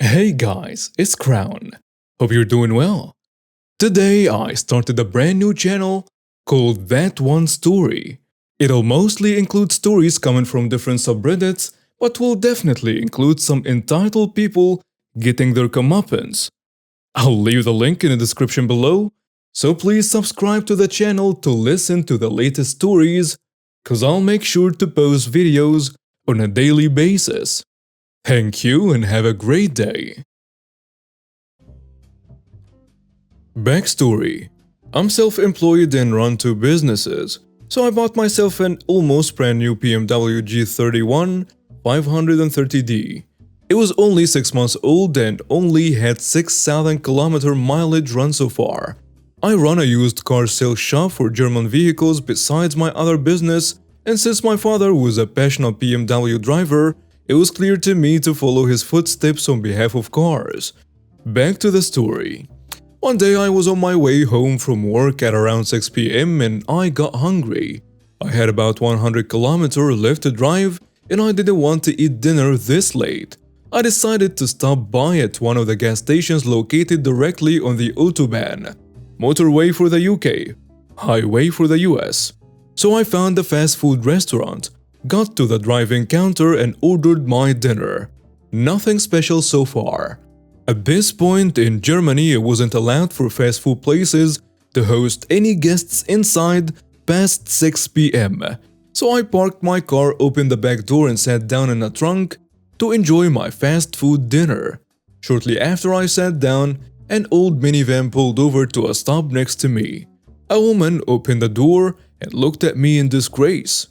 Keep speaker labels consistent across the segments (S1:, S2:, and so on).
S1: Hey guys, it's Crown. Hope you're doing well. Today I started a brand new channel called That One Story. It'll mostly include stories coming from different subreddits, but will definitely include some entitled people getting their comeuppance. I'll leave the link in the description below, so please subscribe to the channel to listen to the latest stories, cause I'll make sure to post videos on a daily basis. Thank you and have a great day. Backstory: I'm self-employed and run two businesses, so I bought myself an almost brand new BMW G31 530D. It was only 6 months old and only had 6,000 km mileage run so far. I run a used car sales shop for German vehicles besides my other business, and since my father was a passionate BMW driver, it was clear to me to follow his footsteps on behalf of cars. Back to the story. One day I was on my way home from work at around 6 p.m. and I got hungry. I had about 100 km left to drive and I didn't want to eat dinner this late. I decided to stop by at one of the gas stations located directly on the Autobahn, motorway for the UK, highway for the US. So I found a fast food restaurant, got to the drive-in counter and ordered my dinner. Nothing special so far. At this point in Germany, it wasn't allowed for fast food places to host any guests inside past 6 p.m. So I parked my car, opened the back door and sat down in the trunk to enjoy my fast food dinner. Shortly after I sat down, an old minivan pulled over to a stop next to me. A woman opened the door and looked at me in disgrace.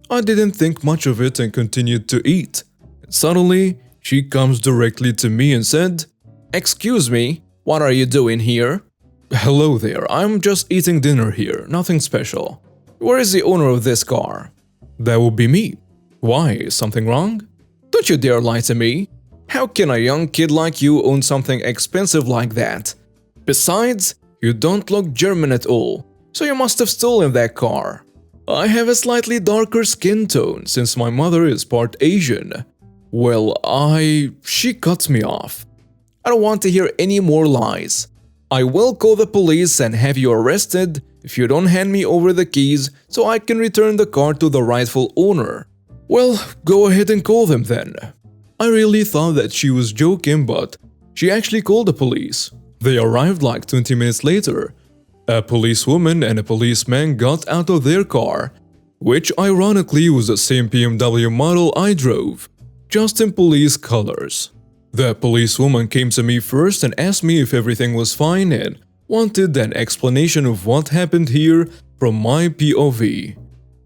S1: I didn't think much of it and continued to eat. And suddenly, she comes directly to me and said, "Excuse me, what are you doing here?" "Hello there, I'm just eating dinner here, nothing special." "Where is the owner of this car?" "That would be me." "Why, is something wrong?" "Don't you dare lie to me. How can a young kid like you own something expensive like that? Besides, you don't look German at all, so you must have stolen that car." "I have a slightly darker skin tone since my mother is part Asian." "Well, She cut me off." "I don't want to hear any more lies. I will call the police and have you arrested if you don't hand me over the keys so I can return the car to the rightful owner." "Well, go ahead and call them then." I really thought that she was joking, but she actually called the police. They arrived like 20 minutes later. A policewoman and a policeman got out of their car, which ironically was the same BMW model I drove, just in police colors. The policewoman came to me first and asked me if everything was fine and wanted an explanation of what happened here from my POV.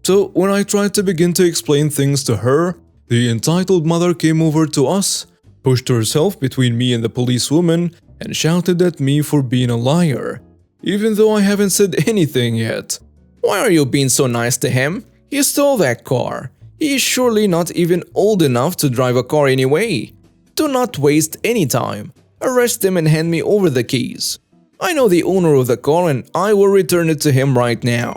S1: So when I tried to begin to explain things to her, the entitled mother came over to us, pushed herself between me and the policewoman, and shouted at me for being a liar, even though I haven't said anything yet. "Why are you being so nice to him? He stole that car. He is surely not even old enough to drive a car anyway. Do not waste any time. Arrest him and hand me over the keys. I know the owner of the car and I will return it to him right now."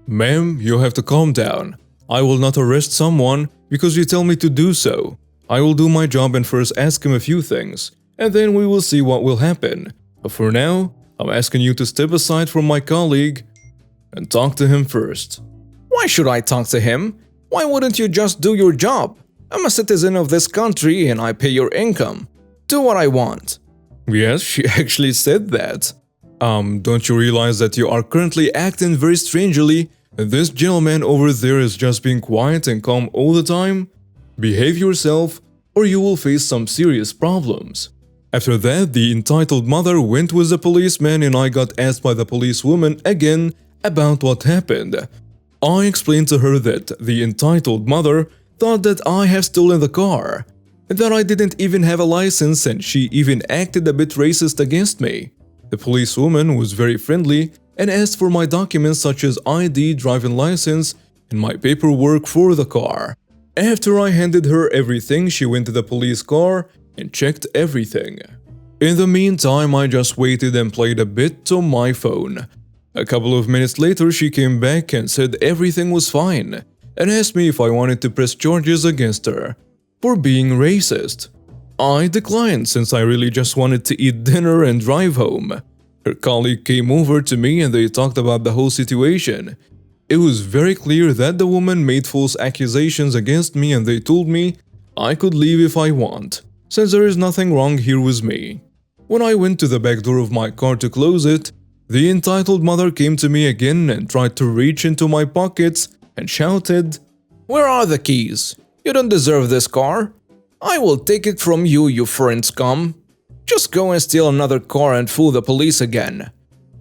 S1: "Ma'am, you have to calm down. I will not arrest someone because you tell me to do so. I will do my job and first ask him a few things, and then we will see what will happen. But for now, I'm asking you to step aside from my colleague and talk to him first." "Why should I talk to him? Why wouldn't you just do your job? I'm a citizen of this country and I pay your income. Do what I want." Yes, she actually said that. Don't you realize that you are currently acting very strangely? This gentleman over there is just being quiet and calm all the time? Behave yourself or you will face some serious problems." After that, the entitled mother went with the policeman and I got asked by the policewoman again about what happened. I explained to her that the entitled mother thought that I have stolen the car, and that I didn't even have a license, and she even acted a bit racist against me. The policewoman was very friendly and asked for my documents such as ID, driving license, and my paperwork for the car. After I handed her everything, she went to the police car and checked everything. In the meantime, I just waited and played a bit on my phone. A couple of minutes later, she came back and said everything was fine, and asked me if I wanted to press charges against her for being racist. I declined since I really just wanted to eat dinner and drive home. Her colleague came over to me and they talked about the whole situation. It was very clear that the woman made false accusations against me and they told me I could leave if I want, since there is nothing wrong here with me. When I went to the back door of my car to close it, the entitled mother came to me again and tried to reach into my pockets and shouted, "Where are the keys? You don't deserve this car. I will take it from you, you foreign scum. Just go and steal another car and fool the police again."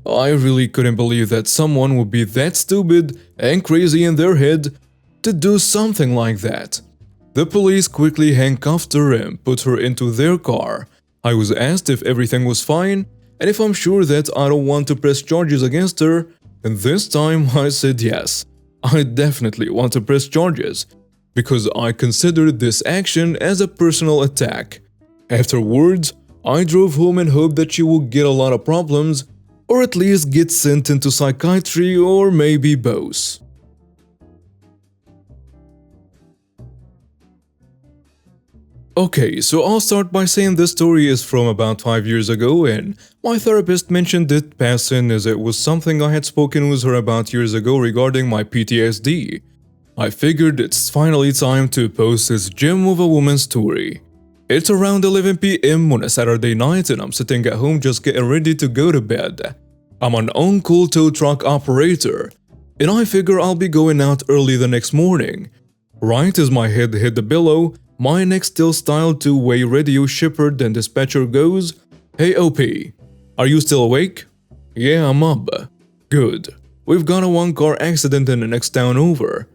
S1: I really couldn't believe that someone would be that stupid and crazy in their head to do something like that. The police quickly handcuffed her and put her into their car. I was asked if everything was fine and if I'm sure that I don't want to press charges against her, and this time I said yes. I definitely want to press charges, because I considered this action as a personal attack. Afterwards, I drove home and hoped that she would get a lot of problems, or at least get sent into psychiatry, or maybe both. Okay, so I'll start by saying this story is from about 5 years ago, and my therapist mentioned it passing as it was something I had spoken with her about years ago regarding my PTSD. I figured it's finally time to post this gem of a woman story. It's around 11 p.m. on a Saturday night and I'm sitting at home just getting ready to go to bed. I'm an on-call tow truck operator, and I figure I'll be going out early the next morning. Right as my head hit the pillow, my Nextel-style two-way radio shepherd and dispatcher goes, "Hey OP, are you still awake?" "Yeah, I'm up." "Good. We've got a one-car accident in the next town over.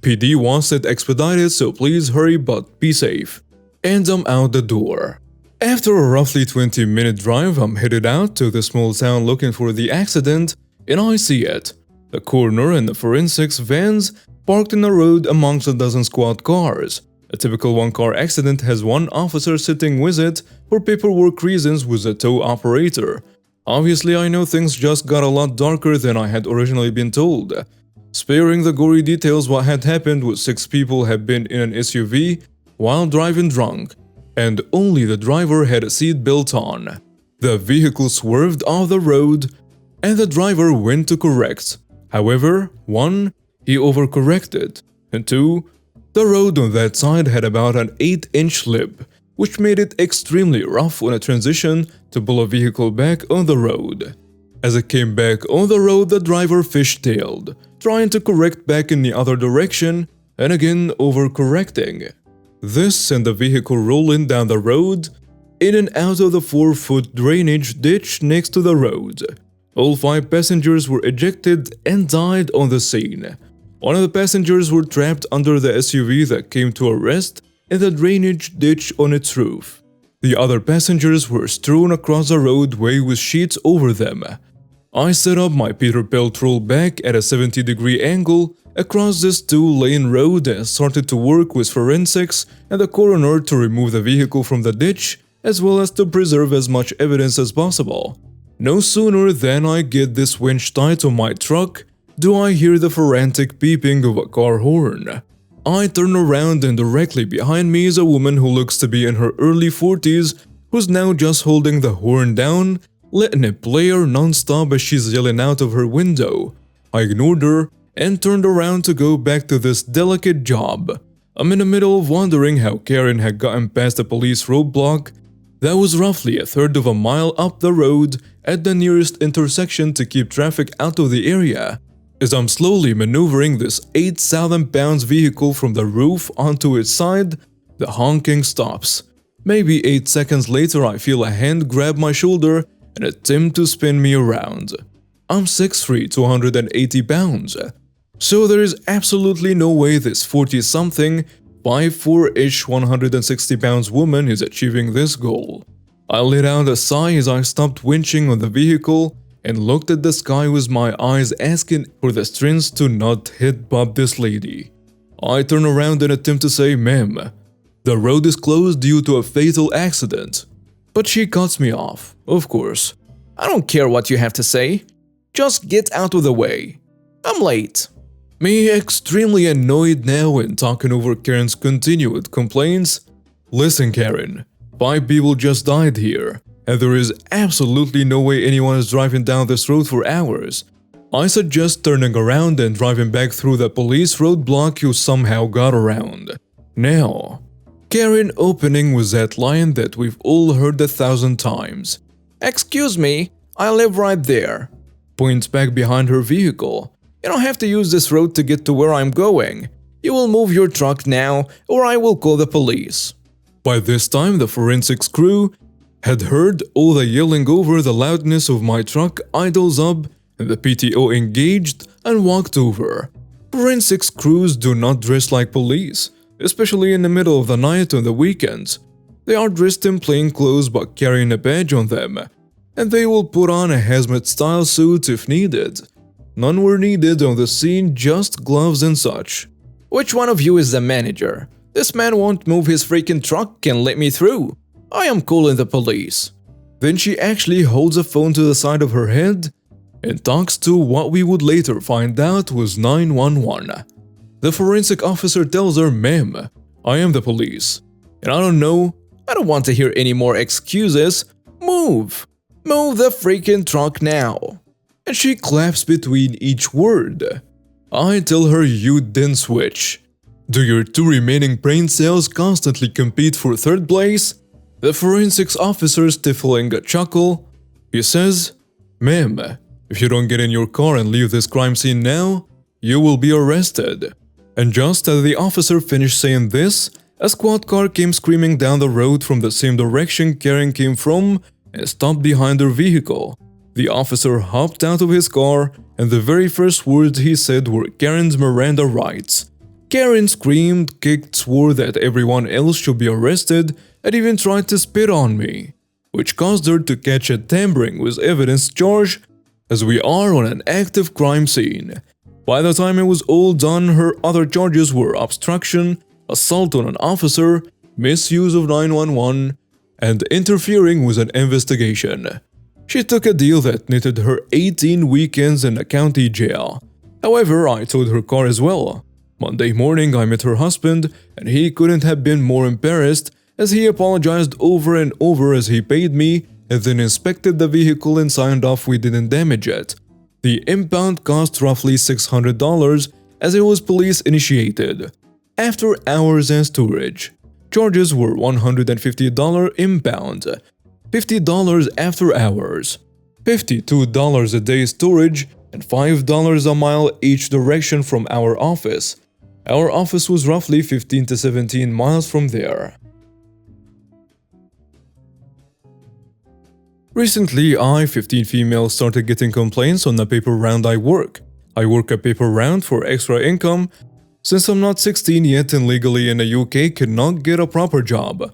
S1: PD wants it expedited, so please hurry but be safe." And I'm out the door. After a roughly 20-minute drive, I'm headed out to the small town looking for the accident, and I see it. The coroner and the forensics vans parked in the road amongst a dozen squad cars. A typical one-car accident has one officer sitting with it for paperwork reasons with a tow operator. Obviously, I know things just got a lot darker than I had originally been told. Sparing the gory details, what had happened was 6 people had been in an SUV while driving drunk, and only the driver had a seat belt on. The vehicle swerved off the road, and the driver went to correct. However, 1, he overcorrected, and 2, the road on that side had about an 8-inch lip, which made it extremely rough on a transition to pull a vehicle back on the road. As it came back on the road, the driver fishtailed, trying to correct back in the other direction, and again overcorrecting. This sent the vehicle rolling down the road, in and out of the 4-foot drainage ditch next to the road. All 5 passengers were ejected and died on the scene. One of the passengers were trapped under the SUV that came to a rest in the drainage ditch on its roof. The other passengers were strewn across the roadway with sheets over them. I set up my Peterbilt rollback at a 70-degree angle across this 2-lane road and started to work with forensics and the coroner to remove the vehicle from the ditch, as well as to preserve as much evidence as possible. No sooner than I get this winch tied to my truck do I hear the frantic beeping of a car horn. I turn around and directly behind me is a woman who looks to be in her early 40s who's now just holding the horn down, letting it play her non-stop as she's yelling out of her window. I ignored her and turned around to go back to this delicate job. I'm in the middle of wondering how Karen had gotten past the police roadblock that was roughly a third of a mile up the road at the nearest intersection to keep traffic out of the area. As I'm slowly maneuvering this 8,000 pounds vehicle from the roof onto its side, the honking stops. Maybe 8 seconds later I feel a hand grab my shoulder and attempt to spin me around. I'm 6'3", 280 pounds. So there is absolutely no way this 40-something, 5'4"-ish 160 pounds woman is achieving this goal. I let out a sigh as I stopped winching on the vehicle and looked at the sky with my eyes asking for the strength to not hit bump this lady. I turn around and attempt to say, "Ma'am, the road is closed due to a fatal accident." But she cuts me off, of course. "I don't care what you have to say. Just get out of the way. I'm late." Me extremely annoyed now and talking over Karen's continued complaints. "Listen, Karen, 5 people just died here, and there is absolutely no way anyone is driving down this road for hours. I suggest turning around and driving back through the police roadblock you somehow got around. Now, Karen opening with that line that we've all heard 1,000 times. "Excuse me, I live right there." Points back behind her vehicle. "You don't have to use this road to get to where I'm going. You will move your truck now, or I will call the police." By this time, the forensics crew had heard all the yelling over the loudness of my truck idles up, and the PTO engaged and walked over. Forensics crews do not dress like police, especially in the middle of the night on the weekends. They are dressed in plain clothes but carrying a badge on them, and they will put on a hazmat-style suit if needed. None were needed on the scene, just gloves and such. "Which one of you is the manager? This man won't move his freaking truck and let me through. I am calling the police." Then she actually holds a phone to the side of her head and talks to what we would later find out was 911. The forensic officer tells her, "Ma'am, I am the police. And I don't want to hear any more excuses. Move! Move the freaking truck now." And she claps between each word. I tell her, "You didn't switch. Do your 2 remaining brain cells constantly compete for 3rd place?" The forensics officer stifling a chuckle. He says, "Ma'am, if you don't get in your car and leave this crime scene now, you will be arrested." And just as the officer finished saying this, a squad car came screaming down the road from the same direction Karen came from and stopped behind her vehicle. The officer hopped out of his car, and the very first words he said were Karen's Miranda rights. Karen screamed, kicked, swore that everyone else should be arrested, and even tried to spit on me, which caused her to catch a tampering with evidence charge, as we are on an active crime scene. By the time it was all done, her other charges were obstruction, assault on an officer, misuse of 911, and interfering with an investigation. She took a deal that netted her 18 weekends in a county jail. However, I towed her car as well. Monday morning, I met her husband, and he couldn't have been more embarrassed, as he apologized over and over as he paid me and then inspected the vehicle and signed off we didn't damage it. The impound cost roughly $600 as it was police initiated. After hours and storage, charges were $150 impound, $50 after hours, $52 a day storage, and $5 a mile each direction from our office. Our office was roughly 15 to 17 miles from there. Recently, 15 females started getting complaints on the paper round I work. I work a paper round for extra income, since I'm not 16 yet and legally in the UK cannot get a proper job.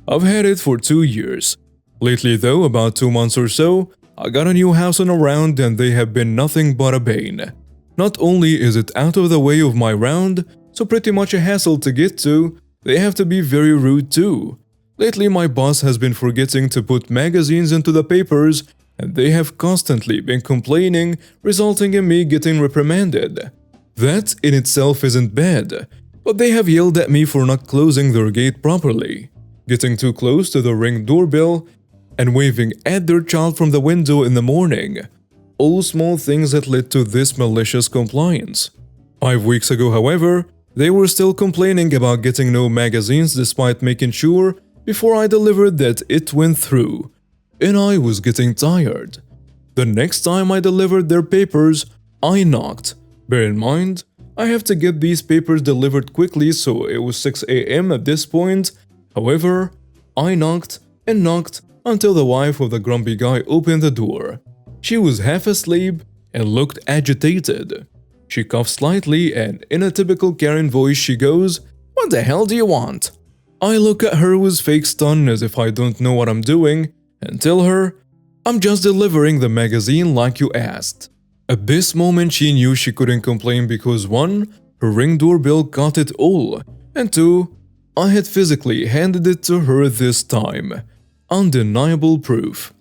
S1: I've had it for 2 years. Lately though, about 2 months or so, I got a new house on a round and they have been nothing but a bane. Not only is it out of the way of my round, so pretty much a hassle to get to, they have to be very rude too. Lately my boss has been forgetting to put magazines into the papers, and they have constantly been complaining, resulting in me getting reprimanded. That in itself isn't bad, but they have yelled at me for not closing their gate properly, getting too close to the Ring doorbell, and waving at their child from the window in the morning. All small things that led to this malicious compliance. 5 weeks ago, however, they were still complaining about getting no magazines despite making sure before I delivered that it went through, and I was getting tired. The next time I delivered their papers, I knocked. Bear in mind, I have to get these papers delivered quickly, so it was 6 AM at this point. However, I knocked and knocked until the wife of the grumpy guy opened the door. She was half asleep and looked agitated. She coughed slightly and in a typical Karen voice she goes, "What the hell do you want?" I look at her with fake stun as if I don't know what I'm doing and tell her, "I'm just delivering the magazine like you asked." At this moment she knew she couldn't complain because 1. Her Ring doorbell got it all, and 2. I had physically handed it to her this time. Undeniable proof.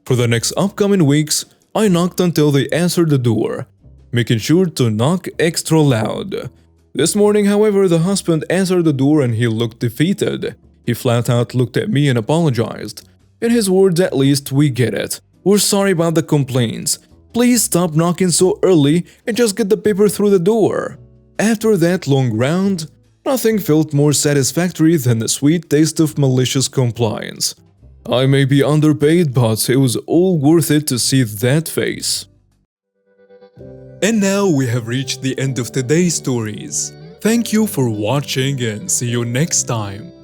S1: For the next upcoming weeks, I knocked until they answered the door, making sure to knock extra loud. This morning, however, the husband answered the door and he looked defeated. He flat out looked at me and apologized. In his words, at least, we get it. We're sorry about the complaints. Please stop knocking so early and just get the paper through the door. After that long round, nothing felt more satisfactory than the sweet taste of malicious compliance. I may be underpaid, but it was all worth it to see that face. And now we have reached the end of today's stories. Thank you for watching and see you next time.